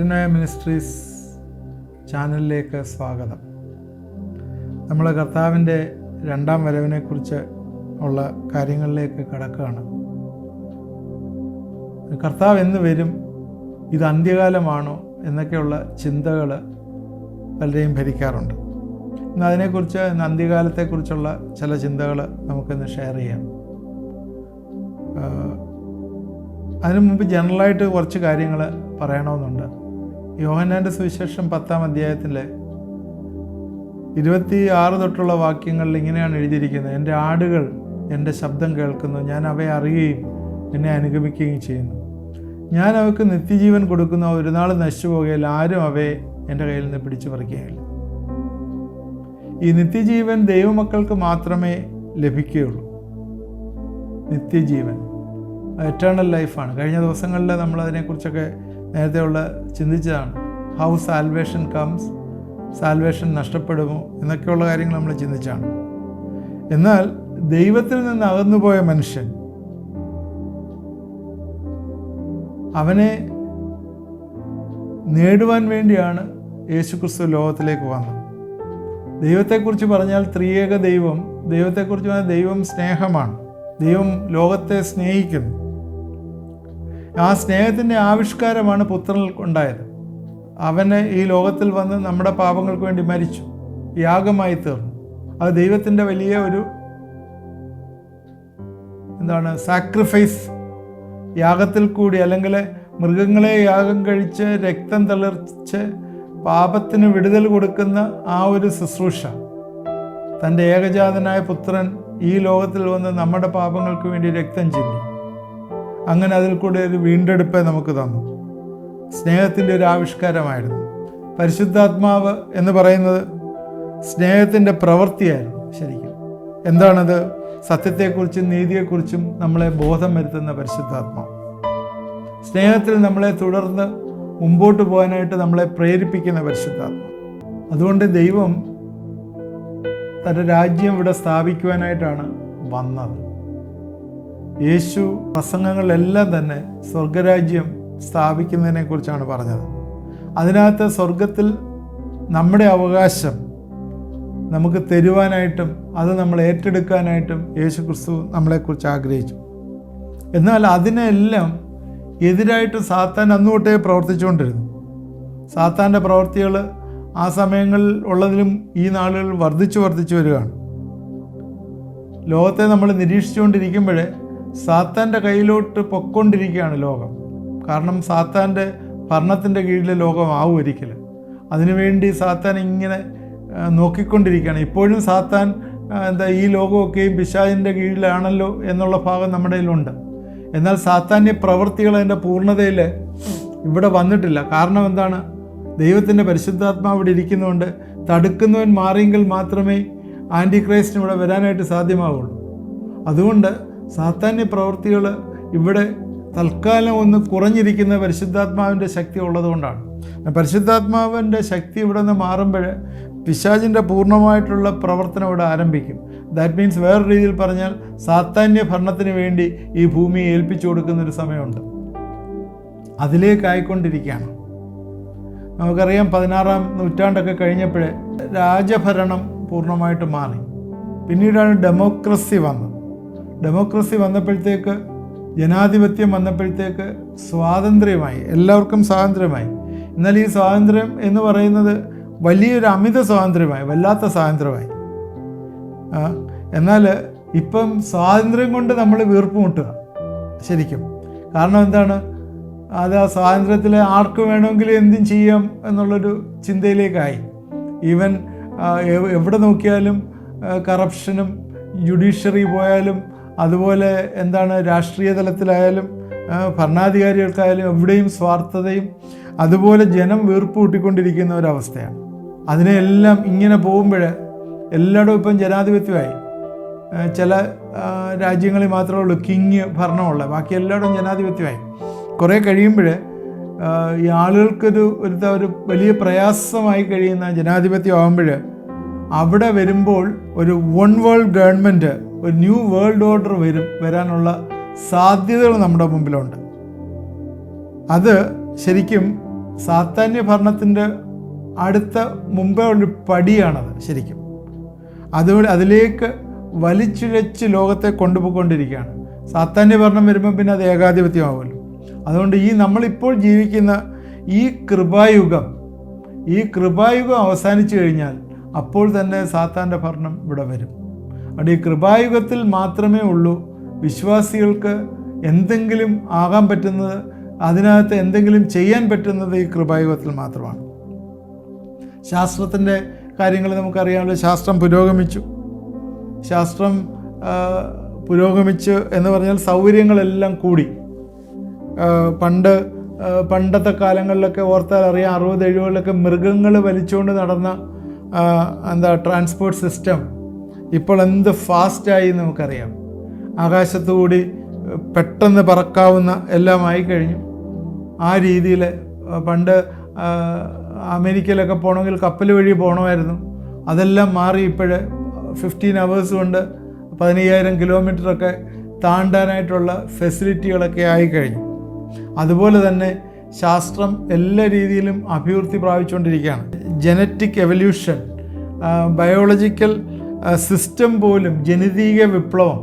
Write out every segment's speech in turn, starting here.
Metanoia ministries ചാനലിലേക്ക് സ്വാഗതം. നമ്മൾ കർത്താവിൻ്റെ രണ്ടാം വരവിനെക്കുറിച്ച് ഉള്ള കാര്യങ്ങളിലേക്ക് കടക്കുകയാണ്. കർത്താവ് എന്ന് വരും, ഇത് അന്ത്യകാലമാണോ എന്നൊക്കെയുള്ള ചിന്തകൾ പലരെയും ഭരിക്കാറുണ്ട്. ഇന്ന് അതിനെക്കുറിച്ച്, ഇന്ന് അന്ത്യകാലത്തെക്കുറിച്ചുള്ള ചില ചിന്തകൾ നമുക്കിന്ന് ഷെയർ ചെയ്യാം. അതിനു മുമ്പ് ജനറലായിട്ട് കുറച്ച് കാര്യങ്ങൾ പറയണമെന്നുണ്ട്. യോഹന്നാൻ്റെ സുവിശേഷം 10-ാം അധ്യായത്തിലെ 26 തൊട്ടുള്ള വാക്യങ്ങളിൽ ഇങ്ങനെയാണ് എഴുതിയിരിക്കുന്നത്: എൻ്റെ ആടുകൾ എൻ്റെ ശബ്ദം കേൾക്കുന്നു, ഞാൻ അവയെ അറിയുകയും എന്നെ അനുഗമിക്കുകയും ചെയ്യുന്നു. ഞാൻ അവർക്ക് നിത്യജീവൻ കൊടുക്കുന്ന, ഒരു നാൾ നശിച്ചു പോകുകയില്ല, ആരും അവയെ എൻ്റെ കയ്യിൽ നിന്ന് പിടിച്ചു പറിക്കുകയില്ല. ഈ നിത്യജീവൻ ദൈവമക്കൾക്ക് മാത്രമേ ലഭിക്കുകയുള്ളൂ. നിത്യജീവൻ എറ്റേണൽ ലൈഫാണ്. കഴിഞ്ഞ ദിവസങ്ങളിൽ നമ്മൾ അതിനെക്കുറിച്ചൊക്കെ നേരത്തെ ചിന്തിച്ചതാണ്. ഹൗ സാൽവേഷൻ കംസ്, സാൽവേഷൻ നഷ്ടപ്പെടുമോ എന്നൊക്കെയുള്ള കാര്യങ്ങൾ നമ്മൾ ചിന്തിച്ചാണ്. എന്നാൽ ദൈവത്തിൽ നിന്ന് അകന്നുപോയ മനുഷ്യൻ, അവനെ നേടുവാൻ വേണ്ടിയാണ് യേശുക്രിസ്തു ലോകത്തിലേക്ക് വന്നത്. ദൈവത്തെക്കുറിച്ച് പറഞ്ഞാൽ ത്രിയേക ദൈവം, ദൈവത്തെക്കുറിച്ച് പറഞ്ഞാൽ ദൈവം സ്നേഹമാണ്. ദൈവം ലോകത്തെ സ്നേഹിക്കുന്നു. ആ സ്നേഹത്തിൻ്റെ ആവിഷ്കാരമാണ് പുത്രനിൽ ഉണ്ടായത്. അവന് ഈ ലോകത്തിൽ വന്ന് നമ്മുടെ പാപങ്ങൾക്ക് വേണ്ടി മരിച്ചു, യാഗമായി തീർന്നു. അത് ദൈവത്തിൻ്റെ വലിയ ഒരു സാക്രിഫൈസ്. യാഗത്തിൽ കൂടി, അല്ലെങ്കിൽ മൃഗങ്ങളെ യാഗം കഴിച്ച് രക്തം തളിർച്ച് പാപത്തിന് വിടുതൽ കൊടുക്കുന്ന ആ ഒരു ശുശ്രൂഷ, തൻ്റെ ഏകജാതനായ പുത്രൻ ഈ ലോകത്തിൽ വന്ന് നമ്മുടെ പാപങ്ങൾക്ക് വേണ്ടി രക്തം ചിന്തി, അങ്ങനെ അതിൽ കൂടെ ഒരു വീണ്ടെടുപ്പ് നമുക്ക് തന്നു. സ്നേഹത്തിൻ്റെ ഒരു ആവിഷ്കാരമായിരുന്നു. പരിശുദ്ധാത്മാവ് എന്ന് പറയുന്നത് സ്നേഹത്തിൻ്റെ പ്രവൃത്തിയായിരുന്നു. ശരിക്കും എന്താണത്? സത്യത്തെക്കുറിച്ചും നീതിയെക്കുറിച്ചും നമ്മളെ ബോധം വരുത്തുന്ന പരിശുദ്ധാത്മാവ്. സ്നേഹത്തിൽ നമ്മളെ തുടർന്ന് മുമ്പോട്ട് പോകാനായിട്ട് നമ്മളെ പ്രേരിപ്പിക്കുന്ന പരിശുദ്ധാത്മാവ്. അതുകൊണ്ട് ദൈവം തൻ്റെ രാജ്യം ഇവിടെ സ്ഥാപിക്കുവാനായിട്ടാണ് വന്നത്. യേശു പ്രസംഗങ്ങളിലെല്ലാം തന്നെ സ്വർഗരാജ്യം സ്ഥാപിക്കുന്നതിനെക്കുറിച്ചാണ് പറഞ്ഞത്. അതിനകത്ത് സ്വർഗത്തിൽ നമ്മുടെ അവകാശം നമുക്ക് തരുവാനായിട്ടും അത് നമ്മൾ ഏറ്റെടുക്കാനായിട്ടും യേശു ക്രിസ്തു നമ്മളെക്കുറിച്ച് ആഗ്രഹിച്ചു. എന്നാൽ അതിനെല്ലാം എതിരായിട്ട് സാത്താൻ അന്നുതൊട്ടേ പ്രവർത്തിച്ചുകൊണ്ടിരുന്നു. സാത്താൻ്റെ പ്രവൃത്തികൾ ആ സമയങ്ങളിൽ ഉള്ളതിലും ഈ നാളുകളിൽ വർദ്ധിച്ചു വരികയാണ്. ലോകത്തെ നമ്മൾ നിരീക്ഷിച്ചുകൊണ്ടിരിക്കുമ്പോഴേ സാത്താൻ്റെ കയ്യിലോട്ട് പൊക്കൊണ്ടിരിക്കുകയാണ് ലോകം. കാരണം സാത്താൻ്റെ ഭരണത്തിൻ്റെ കീഴിൽ ലോകമാവും ഒരിക്കലും. അതിനുവേണ്ടി സാത്താൻ ഇങ്ങനെ നോക്കിക്കൊണ്ടിരിക്കുകയാണ്. ഇപ്പോഴും സാത്താൻ ഈ ലോകമൊക്കെയും പിശാചിൻ്റെ കീഴിലാണല്ലോ എന്നുള്ള ഭാഗം നമ്മുടെ കയ്യിലുണ്ട്. എന്നാൽ സാത്താൻ്റെ പ്രവൃത്തികൾ അതിൻ്റെ പൂർണ്ണതയിൽ ഇവിടെ വന്നിട്ടില്ല. കാരണം എന്താണ്? ദൈവത്തിൻ്റെ പരിശുദ്ധാത്മാവ് ഇവിടെ ഇരിക്കുന്നതുകൊണ്ട് തടുക്കുന്നവൻ മാറിയെങ്കിൽ മാത്രമേ ആൻറ്റി ക്രൈസ്റ്റിന് ഇവിടെ വരാനായിട്ട് സാധ്യമാവുള്ളൂ. അതുകൊണ്ട് സാത്താന്യ പ്രവൃത്തികൾ ഇവിടെ തൽക്കാലം ഒന്ന് കുറഞ്ഞിരിക്കുന്ന പരിശുദ്ധാത്മാവിൻ്റെ ശക്തി ഉള്ളതുകൊണ്ടാണ്. പരിശുദ്ധാത്മാവിൻ്റെ ശക്തി ഇവിടെ നിന്ന് മാറുമ്പോൾ പിശാചിൻ്റെ പൂർണ്ണമായിട്ടുള്ള പ്രവർത്തനം ഇവിടെ ആരംഭിക്കും. ദാറ്റ് മീൻസ് വേറെ രീതിയിൽ പറഞ്ഞാൽ സാത്താന്യ ഭരണത്തിന് വേണ്ടി ഈ ഭൂമിയെ ഏൽപ്പിച്ചു കൊടുക്കുന്നൊരു സമയമുണ്ട്. അതിലേക്കായിക്കൊണ്ടിരിക്കുകയാണ്. നമുക്കറിയാം 16-ാം നൂറ്റാണ്ടൊക്കെ കഴിഞ്ഞപ്പോഴേ രാജഭരണം പൂർണ്ണമായിട്ട് മാറി. പിന്നീടാണ് ഡെമോക്രസി വന്നത്. ഡെമോക്രസി വന്നപ്പോഴത്തേക്ക്, ജനാധിപത്യം വന്നപ്പോഴത്തേക്ക് സ്വാതന്ത്ര്യമായി, എല്ലാവർക്കും സ്വാതന്ത്ര്യമായി. എന്നാൽ ഈ സ്വാതന്ത്ര്യം എന്ന് പറയുന്നത് വലിയൊരു അമിത സ്വാതന്ത്ര്യമായി, വല്ലാത്ത സ്വാതന്ത്ര്യമായി. എന്നാൽ ഇപ്പം സ്വാതന്ത്ര്യം കൊണ്ട് നമ്മൾ വീർപ്പുമുട്ടുക ശരിക്കും. കാരണം എന്താണ്? അത് ആ സ്വാതന്ത്ര്യത്തിൽ ആർക്ക് വേണമെങ്കിലും എന്തും ചെയ്യാം എന്നുള്ളൊരു ചിന്തയിലേക്കായി. ഈവൻ എവിടെ നോക്കിയാലും കറപ്ഷനും, ജുഡീഷ്യറി പോയാലും, അതുപോലെ രാഷ്ട്രീയ തലത്തിലായാലും ഭരണാധികാരികൾക്കായാലും എവിടെയും സ്വാർത്ഥതയും, അതുപോലെ ജനം വീർപ്പ് കൂട്ടിക്കൊണ്ടിരിക്കുന്ന ഒരവസ്ഥയാണ്. അതിനെല്ലാം ഇങ്ങനെ പോകുമ്പോൾ എല്ലായിടും ഇപ്പം ജനാധിപത്യമായി. ചില രാജ്യങ്ങളിൽ മാത്രമേ ഉള്ളൂ കിങ് ഭരണമുള്ളത്, ബാക്കി എല്ലായിടും ജനാധിപത്യമായി. കുറേ കഴിയുമ്പോൾ ഈ ആളുകൾക്കൊരു വലിയ പ്രയാസമായി കഴിയുന്ന ജനാധിപത്യം ആകുമ്പോൾ അവിടെ വരുമ്പോൾ ഒരു വൺ വേൾഡ് ഗവൺമെൻറ്, ഒരു ന്യൂ വേൾഡ് ഓർഡർ വരാനുള്ള സാധ്യതകൾ നമ്മുടെ മുമ്പിലുണ്ട്. അത് ശരിക്കും സാത്താന്യ ഭരണത്തിൻ്റെ അടുത്ത മുമ്പേ ഉള്ളൊരു പടിയാണത് ശരിക്കും. അതുകൊണ്ട് അതിലേക്ക് വലിച്ചിഴച്ച് ലോകത്തെ കൊണ്ടുപോയിക്കൊണ്ടിരിക്കുകയാണ്. സാത്താന്യ ഭരണം വരുമ്പോൾ പിന്നെ അത് ഏകാധിപത്യമാവുമല്ലോ. അതുകൊണ്ട് നമ്മളിപ്പോൾ ജീവിക്കുന്ന ഈ കൃപായുഗം അവസാനിച്ചു കഴിഞ്ഞാൽ അപ്പോൾ തന്നെ സാത്താൻ്റെ ഭരണം ഇവിടെ വരും. അതുകൊണ്ട് ഈ കൃപായുഗത്തിൽ മാത്രമേ ഉള്ളൂ വിശ്വാസികൾക്ക് എന്തെങ്കിലും ആകാൻ പറ്റുന്നത്, അതിനകത്ത് എന്തെങ്കിലും ചെയ്യാൻ പറ്റുന്നത് ഈ കൃപായുഗത്തിൽ മാത്രമാണ്. ശാസ്ത്രത്തിൻ്റെ കാര്യങ്ങൾ നമുക്കറിയാമല്ലോ. ശാസ്ത്രം പുരോഗമിച്ചു എന്ന് പറഞ്ഞാൽ സൗകര്യങ്ങളെല്ലാം കൂടി. പണ്ടത്തെ കാലങ്ങളിലൊക്കെ ഓർത്താൽ അറിയാം, 60-70 മൃഗങ്ങൾ വലിച്ചുകൊണ്ട് നടന്ന ട്രാൻസ്പോർട്ട് സിസ്റ്റം ഇപ്പോൾ എന്ത് ഫാസ്റ്റായി നമുക്കറിയാം. ആകാശത്തുകൂടി പെട്ടെന്ന് പറക്കാവുന്ന എല്ലാമായി കഴിഞ്ഞു. ആ രീതിയിൽ പണ്ട് അമേരിക്കയിലൊക്കെ പോകണമെങ്കിൽ കപ്പൽ വഴി പോകണമായിരുന്നു. അതെല്ലാം മാറി ഇപ്പോഴ് 15 hours കൊണ്ട് 15,000 കിലോമീറ്ററൊക്കെ താണ്ടാനായിട്ടുള്ള ഫെസിലിറ്റികളൊക്കെ ആയിക്കഴിഞ്ഞു. അതുപോലെ തന്നെ ശാസ്ത്രം എല്ലാ രീതിയിലും അഭിവൃദ്ധി പ്രാപിച്ചുകൊണ്ടിരിക്കുകയാണ്. ജനറ്റിക് എവല്യൂഷൻ, ബയോളജിക്കൽ സിസ്റ്റം പോലും, ജനിതീക വിപ്ലവം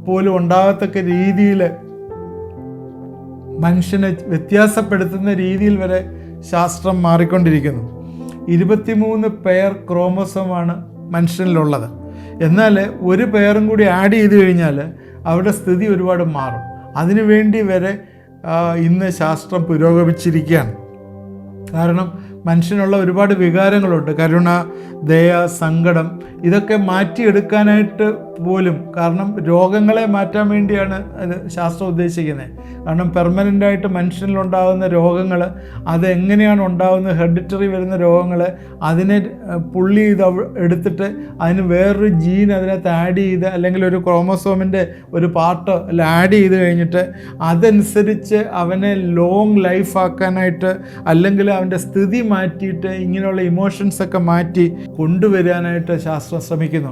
പോലും ഉണ്ടാകത്തക്ക രീതിയിൽ മനുഷ്യനെ വ്യത്യാസപ്പെടുത്തുന്ന രീതിയിൽ വരെ ശാസ്ത്രം മാറിക്കൊണ്ടിരിക്കുന്നു. 23 പെയർ ക്രോമസോമാണ് മനുഷ്യനിലുള്ളത്. എന്നാൽ ഒരു പെയറും കൂടി ആഡ് ചെയ്ത് കഴിഞ്ഞാൽ അവരുടെ സ്ഥിതി ഒരുപാട് മാറും. അതിനുവേണ്ടി വരെ ഇന്ന് ശാസ്ത്രം പുരോഗമിച്ചിരിക്കുകയാണ്. കാരണം മനുഷ്യനുള്ള ഒരുപാട് വികാരങ്ങളുണ്ട്. കരുണ, ദയ, സങ്കടം, ഇതൊക്കെ മാറ്റിയെടുക്കാനായിട്ട് പോലും, കാരണം രോഗങ്ങളെ മാറ്റാൻ വേണ്ടിയാണ് അത് ശാസ്ത്രം ഉദ്ദേശിക്കുന്നത്. കാരണം പെർമനൻ്റായിട്ട് മനുഷ്യനിലുണ്ടാകുന്ന രോഗങ്ങൾ, അതെങ്ങനെയാണ് ഉണ്ടാകുന്നത്, ഹെറിഡിറ്ററി വരുന്ന രോഗങ്ങൾ, അതിനെ പുള്ളി എടുത്തിട്ട് അതിന് വേറൊരു ജീൻ അതിനകത്ത് ആഡ് ചെയ്ത്, അല്ലെങ്കിൽ ഒരു ക്രോമസോമിൻ്റെ ഒരു പാർട്ട് ആഡ് ചെയ്ത് കഴിഞ്ഞിട്ട് അതനുസരിച്ച് അവനെ ലോങ് ലൈഫ് ആക്കാനായിട്ട്, അല്ലെങ്കിൽ അവൻ്റെ സ്ഥിതി മാറ്റിയിട്ട് ഇങ്ങനെയുള്ള ഇമോഷൻസൊക്കെ മാറ്റി കൊണ്ടുവരാനായിട്ട് ശാസ്ത്രം ശ്രമിക്കുന്നു.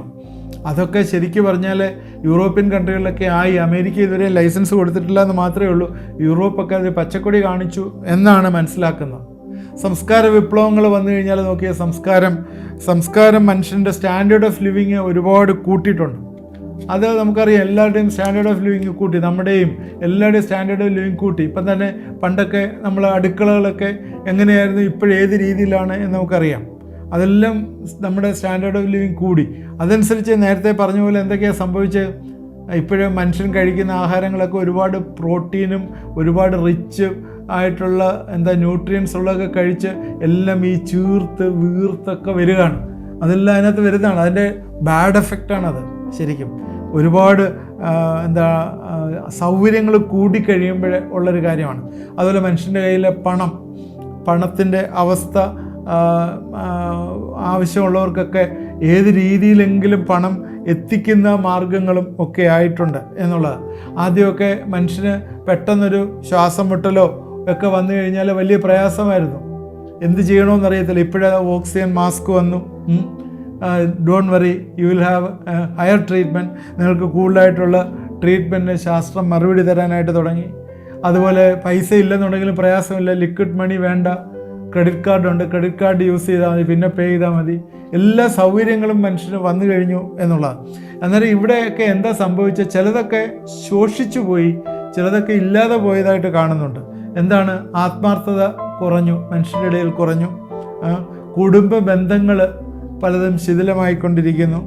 അതൊക്കെ ശരിക്കും പറഞ്ഞാൽ യൂറോപ്യൻ കൺട്രികളിലൊക്കെ ആയി. അമേരിക്ക ഇതുവരെ ലൈസൻസ് കൊടുത്തിട്ടില്ല എന്ന് മാത്രമേ ഉള്ളൂ. യൂറോപ്പൊക്കെ അത് പച്ചക്കൊടി കാണിച്ചു എന്നാണ് മനസ്സിലാക്കുന്നത്. സംസ്കാര വിപ്ലവങ്ങൾ വന്നു കഴിഞ്ഞാൽ നോക്കിയാൽ സംസ്കാരം മനുഷ്യൻ്റെ സ്റ്റാൻഡേർഡ് ഓഫ് ലിവിങ് ഒരുപാട് കൂട്ടിയിട്ടുണ്ട്. അത് നമുക്കറിയാം. എല്ലാവരുടെയും സ്റ്റാൻഡേർഡ് ഓഫ് ലിവിങ് കൂട്ടി, നമ്മുടെയും എല്ലാവരുടെയും സ്റ്റാൻഡേർഡ് ഓഫ് ലിവിങ് കൂട്ടി. ഇപ്പം തന്നെ പണ്ടൊക്കെ നമ്മൾ അടുക്കളകളൊക്കെ എങ്ങനെയായിരുന്നു, ഇപ്പോഴേത് രീതിയിലാണ് എന്ന് നമുക്കറിയാം. അതെല്ലാം നമ്മുടെ സ്റ്റാൻഡേർഡ് ഓഫ് ലിവിങ് കൂടി. അതനുസരിച്ച് നേരത്തെ പറഞ്ഞ പോലെ എന്തൊക്കെയാണ് സംഭവിച്ചത്, ഇപ്പോഴും മനുഷ്യൻ കഴിക്കുന്ന ആഹാരങ്ങളൊക്കെ ഒരുപാട് പ്രോട്ടീനും ഒരുപാട് റിച്ച് ആയിട്ടുള്ള ന്യൂട്രിയൻസ് ഉള്ളതൊക്കെ കഴിച്ച് എല്ലാം ഈ വീർത്തൊക്കെ വരികയാണ്. അതെല്ലാം അതിനകത്ത് വരുന്നതാണ്. അതിൻ്റെ ബാഡ് എഫക്റ്റാണത്. ശരിക്കും ഒരുപാട് സൗകര്യങ്ങൾ കൂടിക്കഴിയുമ്പോൾ ഉള്ളൊരു കാര്യമാണ്. അതുപോലെ മനുഷ്യൻ്റെ കയ്യിലെ പണത്തിൻ്റെ അവസ്ഥ, ആവശ്യമുള്ളവർക്കൊക്കെ ഏത് രീതിയിലെങ്കിലും പണം എത്തിക്കുന്ന മാർഗങ്ങളും ഒക്കെ ആയിട്ടുണ്ട് എന്നുള്ളത്. ആദ്യമൊക്കെ മനുഷ്യന് പെട്ടെന്നൊരു ശ്വാസം മുട്ടലോ ഒക്കെ വന്നു കഴിഞ്ഞാൽ വലിയ പ്രയാസമായിരുന്നു. എന്ത് ചെയ്യണമെന്നറിയത്തില്ല. ഇപ്പോഴേ ഓക്സിജൻ മാസ്ക് വന്നു. Don't worry, you will have higher treatment. നിങ്ങൾക്ക് കൂടുതലായിട്ടുള്ള ട്രീറ്റ്മെൻറ്റിന് ശാസ്ത്രം മറുപടി തരാനായിട്ട് തുടങ്ങി. അതുപോലെ പൈസ ഇല്ലെന്നുണ്ടെങ്കിലും പ്രയാസമില്ല, ലിക്വിഡ് മണി വേണ്ട, ക്രെഡിറ്റ് കാർഡുണ്ട്, ക്രെഡിറ്റ് കാർഡ് യൂസ് ചെയ്താൽ മതി, പിന്നെ പേ ചെയ്താൽ മതി. എല്ലാ സൗകര്യങ്ങളും മനുഷ്യന് വന്നു കഴിഞ്ഞു എന്നുള്ളതാണ്. അന്നേരം ഇവിടെയൊക്കെ എന്താ സംഭവിച്ചത്, ചിലതൊക്കെ ശോഷിച്ചു പോയി, ചിലതൊക്കെ ഇല്ലാതെ പോയതായിട്ട് കാണുന്നുണ്ട്. എന്താണ്? ആത്മാർത്ഥത കുറഞ്ഞു, മനുഷ്യരുടെ ഇടയിൽ കുറഞ്ഞു. കുടുംബ ബന്ധങ്ങൾ പലതും ശിഥിലമായിക്കൊണ്ടിരിക്കുന്നു.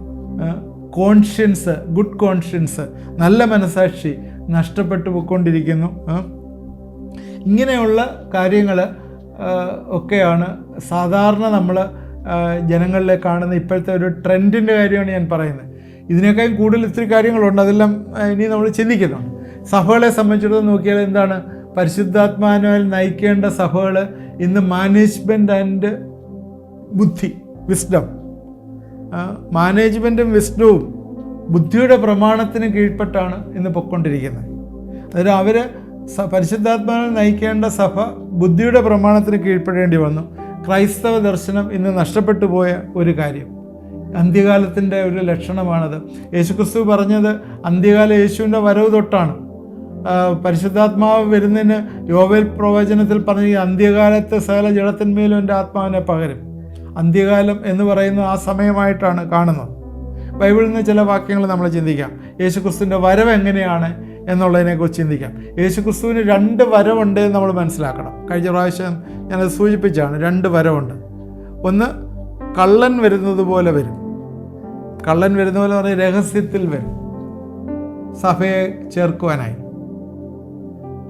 ഗുഡ് കോൺഷ്യൻസ്, നല്ല മനസാക്ഷി നഷ്ടപ്പെട്ടു പോയിക്കൊണ്ടിരിക്കുന്നു. ഇങ്ങനെയുള്ള കാര്യങ്ങൾ ഒക്കെയാണ് സാധാരണ നമ്മൾ ജനങ്ങളിലെ കാണുന്ന ഇപ്പോഴത്തെ ഒരു ട്രെൻഡിൻ്റെ കാര്യമാണ് ഞാൻ പറയുന്നത്. ഇതിനേക്കാളും കൂടുതൽ ഇത്തിരി കാര്യങ്ങളുണ്ട്, അതെല്ലാം ഇനി നമ്മൾ ചിന്തിക്കുന്നുണ്ട്. സഭകളെ സംബന്ധിച്ചിടത്തോളം നോക്കിയാൽ എന്താണ്, പരിശുദ്ധാത്മാവിനാൽ നയിക്കേണ്ട സഭകൾ ഇന്ന് മാനേജ്മെൻറ്റ് ആൻഡ് വിസ്ഡം, മാനേജ്മെൻറ്റും വിസ്ഡവും ബുദ്ധിയുടെ പ്രമാണത്തിന് കീഴ്പ്പെട്ടാണ് ഇന്ന് പൊയ്ക്കൊണ്ടിരിക്കുന്നത്. അതായത് അവർ പരിശുദ്ധാത്മാവിനെ നയിക്കേണ്ട സഭ ബുദ്ധിയുടെ പ്രമാണത്തിന് കീഴ്പ്പെടേണ്ടി വന്നു. ക്രൈസ്തവ ദർശനം ഇന്ന് നഷ്ടപ്പെട്ടു പോയ ഒരു കാര്യം. അന്ത്യകാലത്തിൻ്റെ ഒരു ലക്ഷണമാണത്. യേശുക്രിസ്തു പറഞ്ഞത് അന്ത്യകാല യേശുവിൻ്റെ വരവ് തൊട്ടാണ്. പരിശുദ്ധാത്മാവ് വരുന്നതിന് യോവേൽ പ്രവചനത്തിൽ പറഞ്ഞ ഈ അന്ത്യകാലത്ത് സകല ജഡത്തിന്മേലും എൻ്റെ ആത്മാവിനെ പകരും. അന്ത്യകാലം എന്ന് പറയുന്ന ആ സമയമായിട്ടാണ് കാണുന്നത്. ബൈബിളിൽ നിന്ന് ചില വാക്യങ്ങൾ നമ്മൾ ചിന്തിക്കാം. യേശുക്രിസ്തുവിൻ്റെ വരവ് എങ്ങനെയാണ് എന്നുള്ളതിനെക്കുറിച്ച് ചിന്തിക്കാം. യേശുക്രിസ്തുവിന് 2 വരവുണ്ട് എന്ന് നമ്മൾ മനസ്സിലാക്കണം. കഴിഞ്ഞ പ്രാവശ്യം ഞാനത് സൂചിപ്പിച്ചാണ്. 2 വരവുണ്ട്. ഒന്ന്, കള്ളൻ വരുന്നത് പോലെ വരും. കള്ളൻ വരുന്ന പോലെ പറഞ്ഞാൽ രഹസ്യത്തിൽ വരും, സഭയെ ചേർക്കുവാനായി.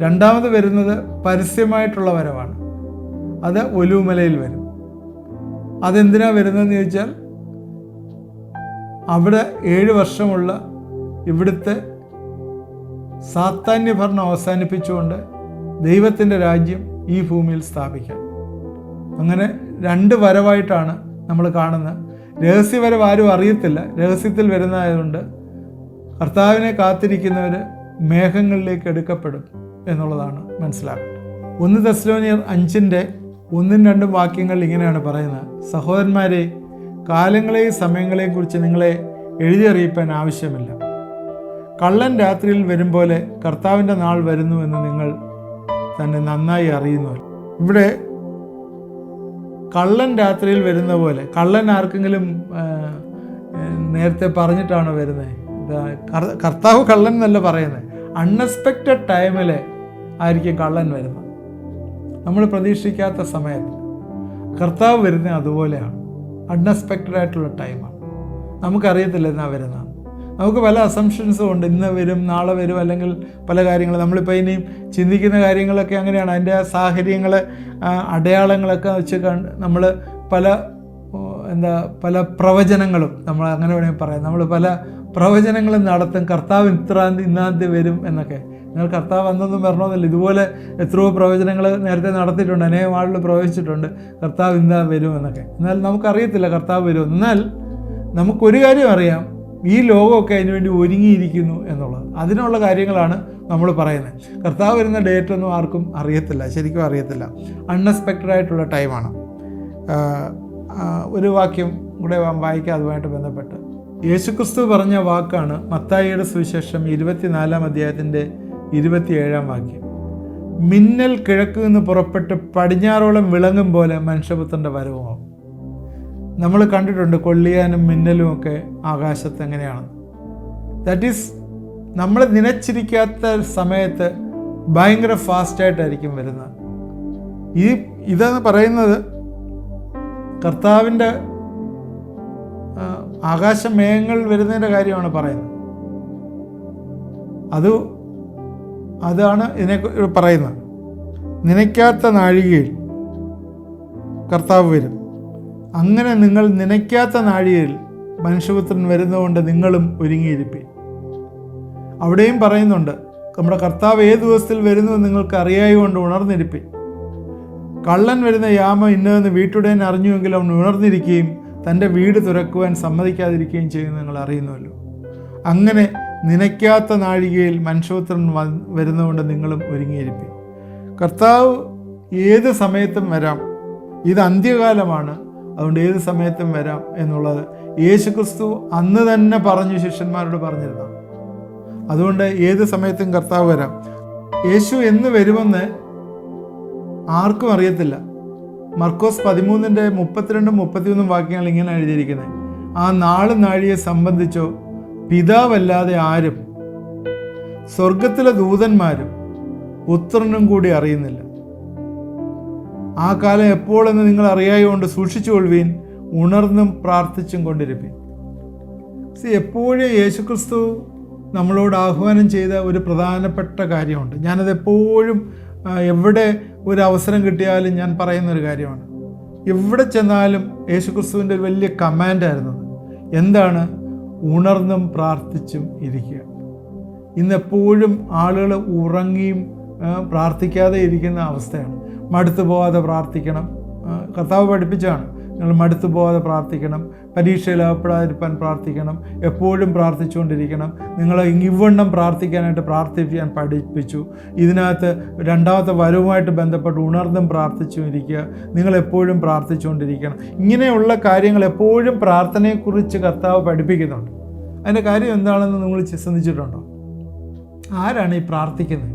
രണ്ടാമത് വരുന്നത് പരസ്യമായിട്ടുള്ള വരവാണ്. അത് ഒലിവുമലയിൽ വരും. അതെന്തിനാ വരുന്നതെന്ന് ചോദിച്ചാൽ, അവിടെ 7 വർഷമുള്ള ഇവിടുത്തെ സാത്താന്യ ഭരണം അവസാനിപ്പിച്ചുകൊണ്ട് ദൈവത്തിൻ്റെ രാജ്യം ഈ ഭൂമിയിൽ സ്ഥാപിക്കാൻ. അങ്ങനെ 2 വരവായിട്ടാണ് നമ്മൾ കാണുന്നത്. രഹസ്യവരവ് ആരും അറിയത്തില്ല, രഹസ്യത്തിൽ വരുന്നതായതുകൊണ്ട് കർത്താവിനെ കാത്തിരിക്കുന്നവർ മേഘങ്ങളിലേക്ക് എടുക്കപ്പെടും എന്നുള്ളതാണ് മനസ്സിലാക്കുന്നത്. 1 തെസ്സലോനിയർ 5:1-2 വാക്യങ്ങൾ ഇങ്ങനെയാണ് പറയുന്നത്: സഹോദരന്മാരെ, കാലങ്ങളെയും സമയങ്ങളെയും കുറിച്ച് നിങ്ങളെ എഴുതിയറിയിപ്പാൻ ആവശ്യമില്ല. കള്ളൻ രാത്രിയിൽ വരും പോലെ കർത്താവിൻ്റെ നാൾ വരുന്നുവെന്ന് നിങ്ങൾ തന്നെ നന്നായി അറിയുന്നുവല്ലോ. ഇവിടെ കള്ളൻ രാത്രിയിൽ വരുന്ന പോലെ, കള്ളൻ ആർക്കെങ്കിലും നേരത്തെ പറഞ്ഞിട്ടാണോ വരുന്നത്? കർത്താവ് കള്ളൻ എന്നല്ല പറയുന്നത്. അൺഎക്സ്പെക്റ്റഡ് ടൈമിൽ ആയിരിക്കും കള്ളൻ വരുന്നത്. നമ്മൾ പ്രതീക്ഷിക്കാത്ത സമയത്ത് കർത്താവ് വരുന്നത് അതുപോലെയാണ്. അൺഎക്സ്പെക്റ്റഡ് ആയിട്ടുള്ള ടൈമാണ്. നമുക്കറിയത്തില്ല എന്നാ വരുന്നത്. നമുക്ക് പല അസംഷൻസും ഉണ്ട്. ഇന്ന് വരും, നാളെ വരും, അല്ലെങ്കിൽ പല കാര്യങ്ങൾ നമ്മളിപ്പോൾ ഇനിയും ചിന്തിക്കുന്ന കാര്യങ്ങളൊക്കെ അങ്ങനെയാണ്. അതിൻ്റെ സാഹചര്യങ്ങൾ, അടയാളങ്ങളൊക്കെ വെച്ച് നമ്മൾ പല പ്രവചനങ്ങളും, നമ്മൾ അങ്ങനെ വേണമെങ്കിൽ പറയാം, നമ്മൾ പല പ്രവചനങ്ങളും നടത്തും. കർത്താവ് ഇന്നാന്തി വരും എന്നൊക്കെ. നിങ്ങൾ കർത്താവ് അന്നൊന്നും വരണമെന്നില്ല. ഇതുപോലെ എത്രയോ പ്രവചനങ്ങൾ നേരത്തെ നടത്തിയിട്ടുണ്ട്, അനേകം ആളുകൾ പ്രവചിച്ചിട്ടുണ്ട് കർത്താവ് ഇന്നാ വരും എന്നൊക്കെ. എന്നാൽ നമുക്കറിയത്തില്ല കർത്താവ് വരും. എന്നാൽ നമുക്കൊരു കാര്യം അറിയാം, ഈ ലോകമൊക്കെ അതിനുവേണ്ടി ഒരുങ്ങിയിരിക്കുന്നു എന്നുള്ളത്. അതിനുള്ള കാര്യങ്ങളാണ് നമ്മൾ പറയുന്നത്. കർത്താവ് വരുന്ന ഡേറ്റൊന്നും ആർക്കും അറിയത്തില്ല, ശരിക്കും അറിയത്തില്ല. അൺഎക്സ്പെക്റ്റഡ് ആയിട്ടുള്ള ടൈമാണ്. ഒരു വാക്യം കൂടെ വായിക്കാം അതുമായിട്ട് ബന്ധപ്പെട്ട്. യേശുക്രിസ്തു പറഞ്ഞ വാക്കാണ് മത്തായിയുടെ സുവിശേഷം 24-ാം അധ്യായത്തിൻ്റെ 27-ാം വാക്യം: മിന്നൽ കിഴക്ക് നിന്ന് പുറപ്പെട്ട് പടിഞ്ഞാറോളം വിളങ്ങും പോലെ മനുഷ്യപുത്രൻ്റെ വരവുമാവും. നമ്മൾ കണ്ടിട്ടുണ്ട് കൊള്ളിയാനും മിന്നലും ഒക്കെ ആകാശത്ത് എങ്ങനെയാണ്. ദാറ്റ് ഈസ്, നമ്മൾ നനച്ചിരിക്കാത്ത സമയത്ത് ഭയങ്കര ഫാസ്റ്റായിട്ടായിരിക്കും വരുന്നത്. ഇതെന്ന് പറയുന്നത് കർത്താവിൻ്റെ ആകാശമേഘങ്ങൾ വരുന്നതിൻ്റെ കാര്യമാണ് പറയുന്നത്. അതാണ് ഇതിനെ പറയുന്നത്. നനയ്ക്കാത്ത നാഴികയിൽ കർത്താവ് വരും. അങ്ങനെ നിങ്ങൾ നനയ്ക്കാത്ത നാഴികയിൽ മനുഷ്യപുത്രൻ വരുന്നതുകൊണ്ട് നിങ്ങളും ഒരുങ്ങിയിരിപ്പി. അവിടെയും പറയുന്നുണ്ട്, നമ്മുടെ കർത്താവ് ഏത് ദിവസത്തിൽ വരുന്നുവെന്ന് നിങ്ങൾക്ക് അറിയായതുകൊണ്ട് ഉണർന്നിരിപ്പി. കള്ളൻ വരുന്ന യാമം ഇന്നതെന്ന് വീട്ടുടേൻ അറിഞ്ഞുവെങ്കിൽ അവൻ ഉണർന്നിരിക്കുകയും തൻ്റെ വീട് തുറക്കുവാൻ സമ്മതിക്കാതിരിക്കുകയും ചെയ്യുമെന്ന് നിങ്ങൾ അറിയുന്നുവല്ലോ. അങ്ങനെ നനയ്ക്കാത്ത നാഴികയിൽ മനുഷ്യപുത്രൻ വരുന്നതുകൊണ്ട് നിങ്ങളും ഒരുങ്ങിയിരിപ്പി. കർത്താവ് ഏത് സമയത്തും വരാം. ഇത് അന്ത്യകാലമാണ്, അതുകൊണ്ട് ഏത് സമയത്തും വരാം എന്നുള്ളത് യേശുക്രിസ്തു അന്ന് തന്നെ പറഞ്ഞു, ശിഷ്യന്മാരോട് പറഞ്ഞിരുന്നു. അതുകൊണ്ട് ഏത് സമയത്തും കർത്താവ് വരാം. യേശു എന്ന് വരുമെന്ന് ആർക്കും അറിയത്തില്ല. മർക്കോസ് 13:32-33 വാക്യങ്ങൾ ഇങ്ങനെ എഴുതിയിരിക്കുന്നത്: ആ നാളും നാഴിയെ സംബന്ധിച്ചോ പിതാവല്ലാതെ ആരും, സ്വർഗത്തിലെ ദൂതന്മാരും പുത്രനും കൂടി അറിയുന്നില്ല. ആ കാലം എപ്പോഴെന്ന് നിങ്ങൾ അറിയായതുകൊണ്ട് സൂക്ഷിച്ചുകൊള്ളുവീൻ, ഉണർന്നും പ്രാർത്ഥിച്ചും കൊണ്ടിരിപ്പീൻ. എപ്പോഴും യേശുക്രിസ്തു നമ്മളോട് ആഹ്വാനം ചെയ്ത ഒരു പ്രധാനപ്പെട്ട കാര്യമുണ്ട്. ഞാനതെപ്പോഴും എവിടെ ഒരു അവസരം കിട്ടിയാലും ഞാൻ പറയുന്നൊരു കാര്യമാണ്. എവിടെ ചെന്നാലും യേശുക്രിസ്തുവിൻ്റെ ഒരു വലിയ കമാൻഡായിരുന്നു. എന്താണ്? ഉണർന്നും പ്രാർത്ഥിച്ചും ഇരിക്കുക. ഇന്നെപ്പോഴും ആളുകൾ ഉറങ്ങിയും പ്രാർത്ഥിക്കാതെ ഇരിക്കുന്ന അവസ്ഥയാണ്. മടുത്തു പോകാതെ പ്രാർത്ഥിക്കണം. കർത്താവ് പഠിപ്പിച്ചാണ്, നിങ്ങൾ മടുത്തു പോകാതെ പ്രാർത്ഥിക്കണം, പരീക്ഷയിൽ അകപ്പെടാതിരിക്കാൻ പ്രാർത്ഥിക്കണം, എപ്പോഴും പ്രാർത്ഥിച്ചുകൊണ്ടിരിക്കണം. നിങ്ങൾ ഇവണ്ണം പ്രാർത്ഥിക്കാനായിട്ട് പ്രാർത്ഥിക്കാൻ പഠിപ്പിച്ചു. ഇതിനകത്ത് രണ്ടാമത്തെ വരവുമായിട്ട് ബന്ധപ്പെട്ട് ഉണർന്നും പ്രാർത്ഥിച്ചും ഇരിക്കുക, നിങ്ങളെപ്പോഴും പ്രാർത്ഥിച്ചുകൊണ്ടിരിക്കണം. ഇങ്ങനെയുള്ള കാര്യങ്ങൾ എപ്പോഴും പ്രാർത്ഥനയെക്കുറിച്ച് കർത്താവ് പഠിപ്പിക്കുന്നുണ്ട്. അതിൻ്റെ കാര്യം എന്താണെന്ന് നിങ്ങൾ ചിന്തിച്ചിട്ടുണ്ടോ? ആരാണ് ഈ പ്രാർത്ഥിക്കുന്നത്?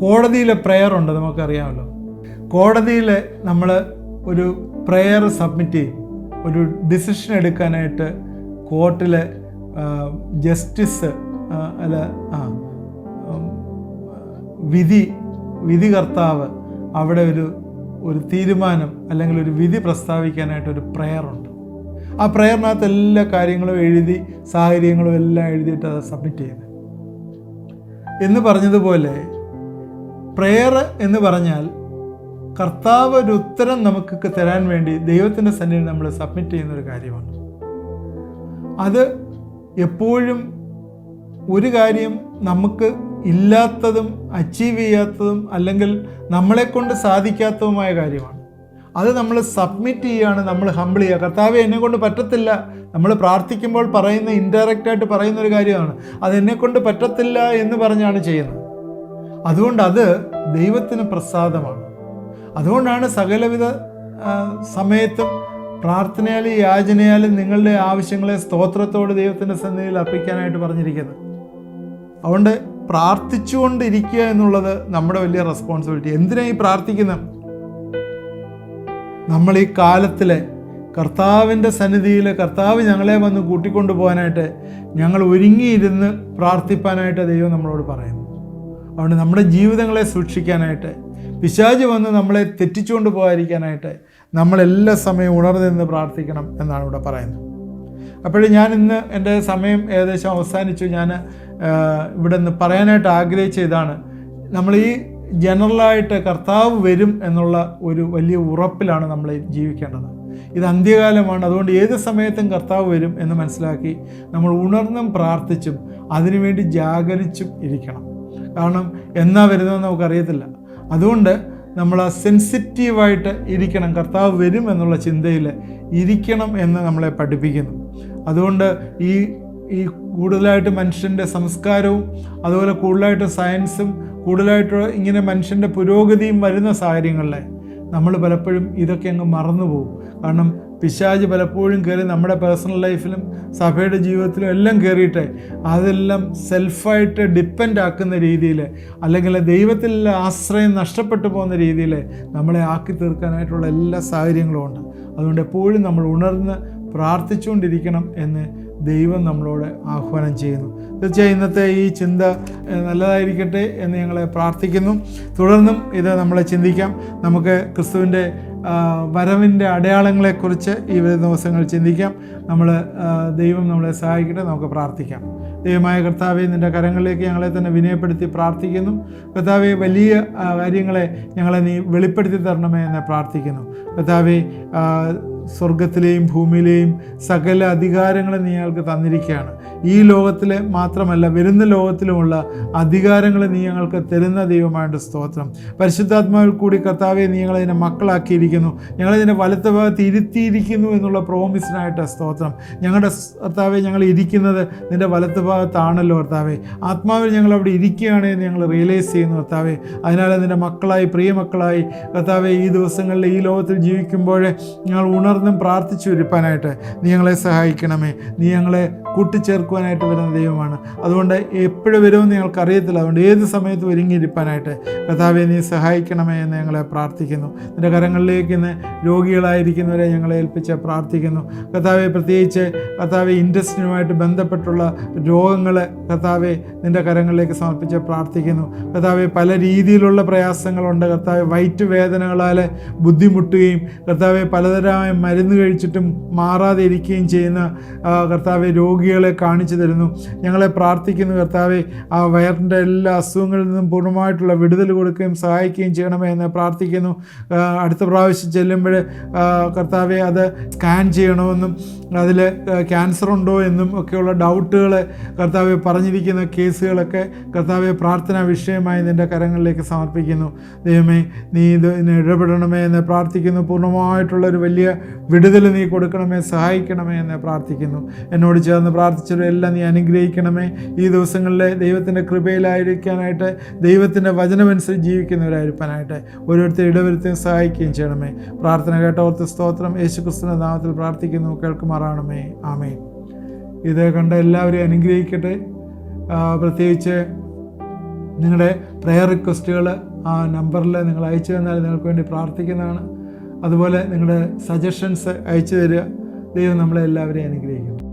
കോടതിയിലെ പ്രെയർ ഉണ്ട്, നമുക്കറിയാമല്ലോ. കോടതിയിൽ നമ്മൾ ഒരു പ്രെയർ സബ്മിറ്റ് ചെയ്യും. ഒരു ഡിസിഷൻ എടുക്കാനായിട്ട് കോർട്ടിലെ ജസ്റ്റിസ് വിധികർത്താവ് അവിടെ ഒരു തീരുമാനം അല്ലെങ്കിൽ ഒരു വിധി പ്രസ്താവിക്കാനായിട്ട് ഒരു പ്രെയറുണ്ട്. ആ പ്രെയറിനകത്ത് എല്ലാ കാര്യങ്ങളും എഴുതി, സാഹചര്യങ്ങളും എല്ലാം എഴുതിയിട്ട് അത് സബ്മിറ്റ് ചെയ്യുന്നത്. എന്ന് പറഞ്ഞതുപോലെ പ്രെയർ എന്ന് പറഞ്ഞാൽ കർത്താവ് ഒരു ഉത്തരം നമുക്ക് തരാൻ വേണ്ടി ദൈവത്തിൻ്റെ സന്നിധിയിൽ നമ്മൾ സബ്മിറ്റ് ചെയ്യുന്നൊരു കാര്യമാണ്. അത് എപ്പോഴും ഒരു കാര്യം നമുക്ക് ഇല്ലാത്തതും അച്ചീവ് ചെയ്യാത്തതും അല്ലെങ്കിൽ നമ്മളെക്കൊണ്ട് സാധിക്കാത്തതുമായ കാര്യമാണ്. അത് നമ്മൾ സബ്മിറ്റ് ചെയ്യുകയാണ്, നമ്മൾ ഹംബിൾ ചെയ്യുക. കർത്താവെ, എന്നെക്കൊണ്ട് പറ്റത്തില്ല. നമ്മൾ പ്രാർത്ഥിക്കുമ്പോൾ പറയുന്ന, ഇൻഡയറക്റ്റായിട്ട് പറയുന്ന ഒരു കാര്യമാണ്. അതെന്നെക്കൊണ്ട് പറ്റത്തില്ല എന്ന് പറഞ്ഞാണ് ചെയ്യുന്നത്. അതുകൊണ്ട് അത് ദൈവത്തിന് പ്രസാദമാണ്. അതുകൊണ്ടാണ് സകലവിധ സമയത്തും പ്രാർത്ഥനയാലും യാചനയാലും നിങ്ങളുടെ ആവശ്യങ്ങളെ സ്തോത്രത്തോട് ദൈവത്തിൻ്റെ സന്നിധിയിൽ അർപ്പിക്കാനായിട്ട് പറഞ്ഞിരിക്കുന്നത്. അതുകൊണ്ട് പ്രാർത്ഥിച്ചുകൊണ്ടിരിക്കുക എന്നുള്ളത് നമ്മുടെ വലിയ റെസ്പോൺസിബിലിറ്റി. എന്തിനാണ് ഈ പ്രാർത്ഥിക്കുന്നത്? നമ്മൾ ഈ കാലത്തിലെ കർത്താവിൻ്റെ സന്നിധിയിൽ കർത്താവ് ഞങ്ങളെ വന്ന് കൂട്ടിക്കൊണ്ടു പോകാനായിട്ട് ഞങ്ങൾ ഒരുങ്ങിയിരുന്ന് പ്രാർത്ഥിപ്പാനായിട്ട് ദൈവം നമ്മളോട് പറയുന്നു. അതുകൊണ്ട് നമ്മുടെ ജീവിതങ്ങളെ സൂക്ഷിക്കാനായിട്ട്, പിശാച് വന്ന് നമ്മളെ തെറ്റിച്ചുകൊണ്ട് പോകാതിരിക്കാനായിട്ട് നമ്മളെല്ലാ സമയവും ഉണർന്ന് പ്രാർത്ഥിക്കണം എന്നാണ് ഇവിടെ പറയുന്നത്. അപ്പോഴും ഞാൻ ഇന്ന് എൻ്റെ സമയം ഏകദേശം അവസാനിച്ചു. ഞാൻ ഇവിടെ നിന്ന് പറയാനായിട്ട് ആഗ്രഹിച്ച ഇതാണ്, നമ്മൾ ഈ ജനറലായിട്ട് കർത്താവ് വരും എന്നുള്ള ഒരു വലിയ ഉറപ്പിലാണ് നമ്മൾ ജീവിക്കേണ്ടത്. ഇത് അന്ത്യകാലമാണ്. അതുകൊണ്ട് ഏത് സമയത്തും കർത്താവ് വരും എന്ന് മനസ്സിലാക്കി നമ്മൾ ഉണർന്നും പ്രാർത്ഥിച്ചും അതിനുവേണ്ടി ജാഗരിച്ചും ഇരിക്കണം. കാരണം എന്നാ വരുന്നതെന്ന് നമുക്കറിയത്തില്ല. അതുകൊണ്ട് നമ്മൾ സെൻസിറ്റീവായിട്ട് ഇരിക്കണം. കർത്താവ് വരും എന്നുള്ള ചിന്തയിൽ ഇരിക്കണം എന്ന് നമ്മളെ പഠിപ്പിക്കുന്നു. അതുകൊണ്ട് ഈ കൂടുതലായിട്ട് മനുഷ്യൻ്റെ സംസ്കാരവും അതുപോലെ കൂടുതലായിട്ട് സയൻസും കൂടുതലായിട്ട് ഇങ്ങനെ മനുഷ്യൻ്റെ പുരോഗതിയും വരുന്ന സാഹചര്യങ്ങളിൽ നമ്മൾ പലപ്പോഴും ഇതൊക്കെ അങ്ങ് മറന്നു പോകും. കാരണം പിശാച് പലപ്പോഴും കയറി നമ്മുടെ പേഴ്സണൽ ലൈഫിലും സഭയുടെ ജീവിതത്തിലും എല്ലാം കയറിയിട്ട് അതെല്ലാം സെൽഫായിട്ട് ഡിപ്പെൻഡ് ആക്കുന്ന രീതിയിൽ അല്ലെങ്കിൽ ദൈവത്തിലുള്ള ആശ്രയം നഷ്ടപ്പെട്ടു പോകുന്ന രീതിയിൽ നമ്മളെ ആക്കി തീർക്കാനായിട്ടുള്ള എല്ലാ സാഹചര്യങ്ങളും ഉണ്ട്. അതുകൊണ്ട് എപ്പോഴും നമ്മൾ ഉണർന്ന് പ്രാർത്ഥിച്ചുകൊണ്ടിരിക്കണം എന്ന് ദൈവം നമ്മളോട് ആഹ്വാനം ചെയ്യുന്നു. തീർച്ചയായും ഇന്നത്തെ ഈ ചിന്ത നല്ലതായിരിക്കട്ടെ എന്ന് ഞങ്ങളെ പ്രാർത്ഥിക്കുന്നു. തുടർന്നും ഇത് നമ്മളെ ചിന്തിക്കാം. നമുക്ക് ക്രിസ്തുവിൻ്റെ വരവിൻ്റെ അടയാളങ്ങളെക്കുറിച്ച് ഈ ദിവസങ്ങൾ ചിന്തിക്കാം. ദൈവം നമ്മളെ സഹായിക്കട്ടെ. നമുക്ക് പ്രാർത്ഥിക്കാം. ദൈവമായ കർത്താവെ, നിൻ്റെ കരങ്ങളിലേക്ക് ഞങ്ങളെ തന്നെ വിനയപ്പെടുത്തി പ്രാർത്ഥിക്കുന്നു. കർത്താവെ, വലിയ കാര്യങ്ങളെ ഞങ്ങളെ നീ വെളിപ്പെടുത്തി തരണമേ എന്ന് പ്രാർത്ഥിക്കുന്നു. കർത്താവെ, സ്വർഗത്തിലെയും ഭൂമിയിലെയും സകല അധികാരങ്ങളും നീ ഞങ്ങൾക്ക് തന്നിരിക്കുകയാണ്. ഈ ലോകത്തിലെ മാത്രമല്ല, വരുന്ന ലോകത്തിലുമുള്ള അധികാരങ്ങൾ നീ ഞങ്ങൾക്ക് തരുന്ന ദൈവമായിട്ട് സ്തോത്രം. പരിശുദ്ധാത്മാവിൽ കൂടി കർത്താവെ, നീ ഞങ്ങളതിനെ മക്കളാക്കിയിരിക്കുന്നു, ഞങ്ങളതിൻ്റെ വലത്തെ ഭാഗത്ത് ഇരുത്തിയിരിക്കുന്നു എന്നുള്ള പ്രോമിസിനായിട്ട് സ്തോത്രം. ഞങ്ങളുടെ കർത്താവെ, ഞങ്ങൾ ഇരിക്കുന്നത് നിൻ്റെ വലത്ത് ഭാഗത്താണല്ലോ കർത്താവെ. ആത്മാവിൽ ഞങ്ങൾ അവിടെ ഇരിക്കുകയാണ് എന്ന് ഞങ്ങൾ റിയലൈസ് ചെയ്യുന്നു കർത്താവെ. അതിനാൽ നിൻ്റെ മക്കളായി, പ്രിയമക്കളായി കർത്താവെ, ഈ ദിവസങ്ങളിൽ ഈ ലോകത്തിൽ ജീവിക്കുമ്പോൾ ഞങ്ങൾ ഉണർന്നും പ്രാർത്ഥിച്ചു ഇരിപ്പാനായിട്ട് നീ ഞങ്ങളെ സഹായിക്കണമേ. നീ ഞങ്ങളെ കൂട്ടിച്ചേർക്കുവാനായിട്ട് വരുന്ന ദൈവമാണ്. അതുകൊണ്ട് എപ്പോഴും വരുമെന്ന് ഞങ്ങൾക്ക് അറിയത്തില്ല. അതുകൊണ്ട് ഏത് സമയത്തും ഒരുങ്ങിയിരിപ്പാനായിട്ട് കർത്താവെ നീ സഹായിക്കണമേ എന്ന് ഞങ്ങളെ പ്രാർത്ഥിക്കുന്നു. നിൻ്റെ കരങ്ങളിലേക്ക് ഇന്ന് രോഗികളായിരിക്കുന്നവരെ ഞങ്ങളെ ഏൽപ്പിച്ച് പ്രാർത്ഥിക്കുന്നു കർത്താവെ. പ്രത്യേകിച്ച് കർത്താവെ, ഇൻഡസ്ട്രിയുമായിട്ട് ബന്ധപ്പെട്ടുള്ള രോഗങ്ങൾ കർത്താവെ നിൻ്റെ കരങ്ങളിലേക്ക് സമർപ്പിച്ച് പ്രാർത്ഥിക്കുന്നു കർത്താവെ. പല രീതിയിലുള്ള പ്രയാസങ്ങളുണ്ട് കർത്താവെ. വയറ്റ് വേദനകളാൽ ബുദ്ധിമുട്ടുകയും കർത്താവെ പലതരമായ മരുന്ന് കഴിച്ചിട്ടും മാറാതെ ഇരിക്കുകയും ചെയ്യുന്ന കർത്താവെ രോഗികളെ കാണിച്ചു തരുന്നു. ഞങ്ങളെ പ്രാർത്ഥിക്കുന്നു കർത്താവെ, ആ വയറിൻ്റെ എല്ലാ അസുഖങ്ങളിൽ നിന്നും പൂർണ്ണമായിട്ടുള്ള വിടുതൽ കൊടുക്കുകയും സഹായിക്കുകയും ചെയ്യണമേ എന്ന് പ്രാർത്ഥിക്കുന്നു. അടുത്ത പ്രാവശ്യം ചെല്ലുമ്പോൾ കർത്താവെ അത് സ്കാൻ ചെയ്യണമെന്നും അതിൽ ക്യാൻസർ ഉണ്ടോ എന്നും ഒക്കെയുള്ള ഡൗട്ടുകൾ കർത്താവെ പറഞ്ഞിരിക്കുന്ന കേസുകളൊക്കെ കർത്താവെ പ്രാർത്ഥനാ വിഷയമായി നിൻ്റെ കരങ്ങളിലേക്ക് സമർപ്പിക്കുന്നു. ദൈവമേ, നീ ഇതിന് ഇടപെടണമേ എന്ന് പ്രാർത്ഥിക്കുന്നു. പൂർണ്ണമായിട്ടുള്ളൊരു വലിയ വിടുതൽ നീ കൊടുക്കണമേ, സഹായിക്കണമേ എന്ന് പ്രാർത്ഥിക്കുന്നു. എന്നോട് ചേർന്ന് പ്രാർത്ഥിച്ചവരെല്ലാം നീ അനുഗ്രഹിക്കണമേ. ഈ ദിവസങ്ങളിൽ ദൈവത്തിൻ്റെ കൃപയിലായിരിക്കാനായിട്ട്, ദൈവത്തിൻ്റെ വചനമനുസരിച്ച് ജീവിക്കുന്നവരായിരിക്കാനായിട്ട് ഓരോരുത്തർ ഇടവരുത്തുകയും സഹായിക്കുകയും ചെയ്യണമേ. പ്രാർത്ഥന കേട്ടവർക്ക് സ്തോത്രം. യേശുക്രിസ്തുവിന്റെ നാമത്തിൽ പ്രാർത്ഥിക്കുന്നു, കേൾക്കുമാറാണമേ. ആമേൻ. ഇത് കണ്ട എല്ലാവരെയും അനുഗ്രഹിക്കട്ടെ. പ്രത്യേകിച്ച് നിങ്ങളുടെ പ്രെയർ റിക്വസ്റ്റുകൾ ആ നമ്പറിൽ നിങ്ങൾ അയച്ചു തന്നാൽ നിങ്ങൾക്ക് വേണ്ടി പ്രാർത്ഥിക്കുന്നതാണ്. അതുപോലെ നിങ്ങളുടെ സജഷൻസ് അയച്ചു തരിക. ദൈവം നമ്മളെ എല്ലാവരെയും അനുഗ്രഹിക്കും.